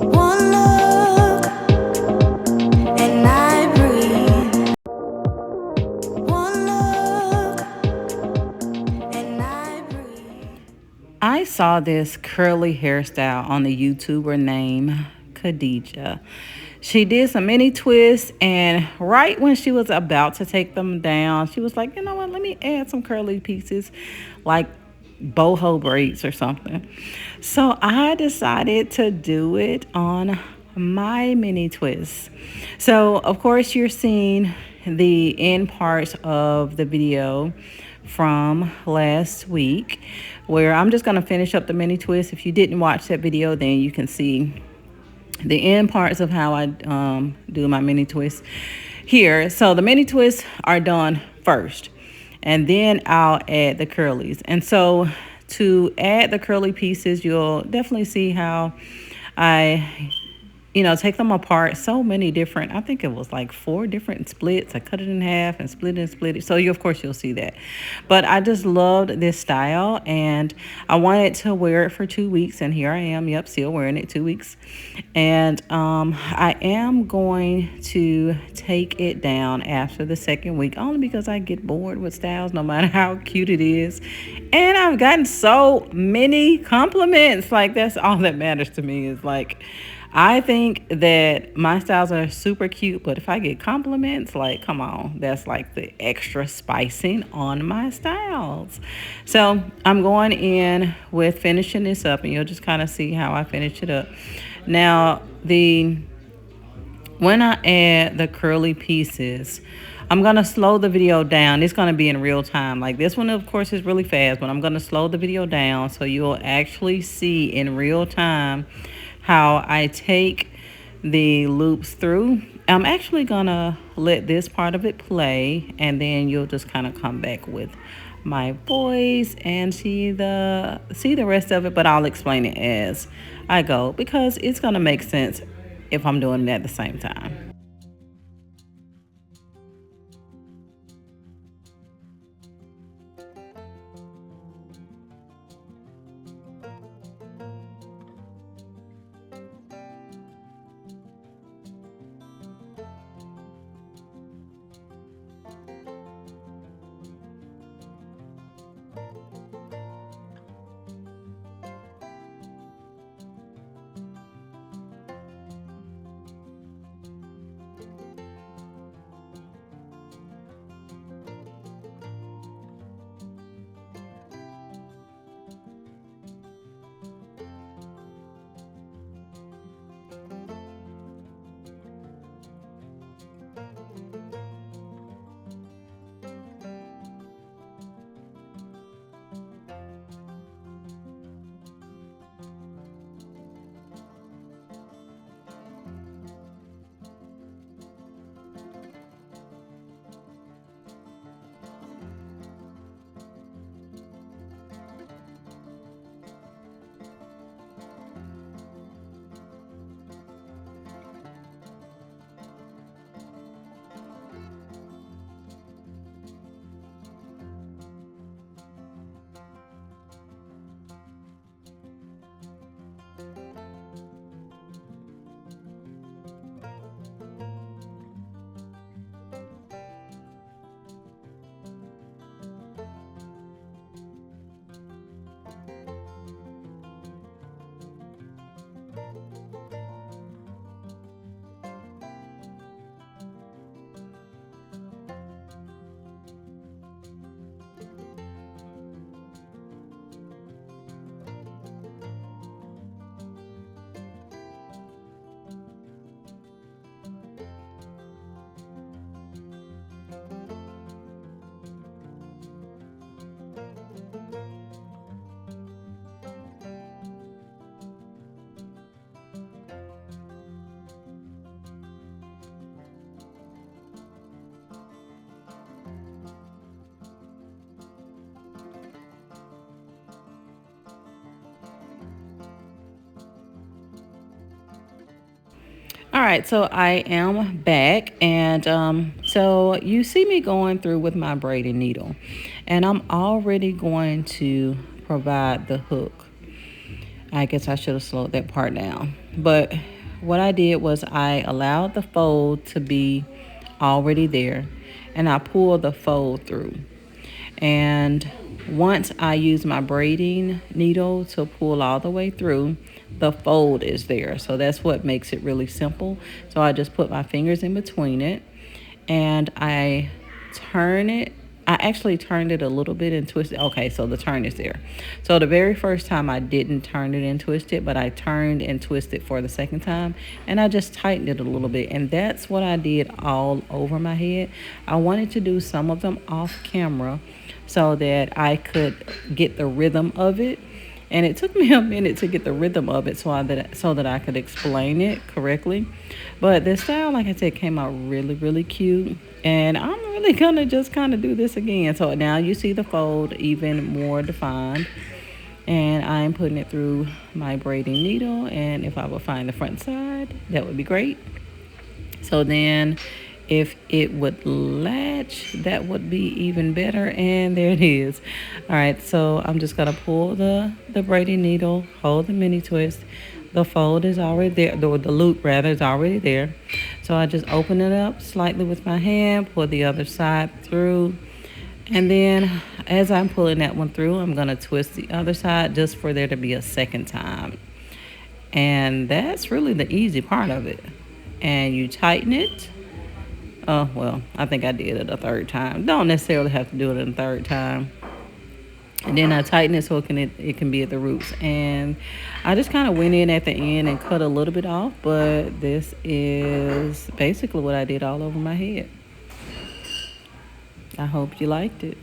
One look and I breathe. One look and I breathe. I saw this curly hairstyle on the YouTuber named Kadija. She did some mini twists, and right when she was about to take them down, she was like, you know what, let me add some curly pieces like boho braids or something. So I decided to do it on my mini twists. So, of course, you're seeing the end parts of the video from last week where I'm just going to finish up the mini twist. If you didn't watch that video, then you can see the end parts of how I do my mini twists here. So the mini twists are done first, and then I'll add the curlies. And so to add the curly pieces, you'll definitely see how I take them apart. So many different, I think it was like 4 different splits. I cut it in half and split it and split it. So of course you'll see that. But I just loved this style, and I wanted to wear it for 2 weeks, and here I am. Yep, still wearing it 2 weeks. And I am going to take it down after the 2nd week, only because I get bored with styles no matter how cute it is. And I've gotten so many compliments. Like, that's all that matters to me, is like, I think that my styles are super cute, but if I get compliments, like, come on, that's like the extra spicing on my styles. So I'm going in with finishing this up, and you'll just kind of see how I finish it up. Now, when I add the curly pieces, I'm going to slow the video down. It's going to be in real time. Like, this one, of course, is really fast, but I'm going to slow the video down so you'll actually see in real time how I take the loops through. I'm actually gonna let this part of it play, and then you'll just kind of come back with my voice and see the rest of it, but I'll explain it as I go because it's gonna make sense if I'm doing it at the same time. All right, so I am back, and so you see me going through with my braiding needle, and I'm already going to provide the hook. I guess I should have slowed that part down. But what I did was I allowed the fold to be already there, and I pulled the fold through. And once I use my braiding needle to pull all the way through, the fold is there. So that's what makes it really simple. So I just put my fingers in between it and I turn it. I actually turned it a little bit and twisted. Okay, so the turn is there. So the very first time I didn't turn it and twist it, but I turned and twisted for the second time, and I just tightened it a little bit. And that's what I did all over my head. I wanted to do some of them off camera so that I could get the rhythm of it. And it took me a minute to get the rhythm of it so that I could explain it correctly. But the style, like I said, came out really, really cute. And I'm really gonna just kind of do this again. So now you see the fold even more defined. And I'm putting it through my braiding needle. And if I would find the front side, that would be great. So then if it would latch, that would be even better. And there it is. All right, so I'm just gonna pull the braiding needle, hold the mini twist. The fold is already there, the loop rather is already there. So I just open it up slightly with my hand, pull the other side through, and then as I'm pulling that one through, I'm gonna twist the other side just for there to be a second time. And that's really the easy part of it. And you tighten it. Oh, well, I think I did it a third time. Don't necessarily have to do it a third time. And then I tighten it so it can be at the roots. And I just kind of went in at the end and cut a little bit off, but this is basically what I did all over my head. I hope you liked it.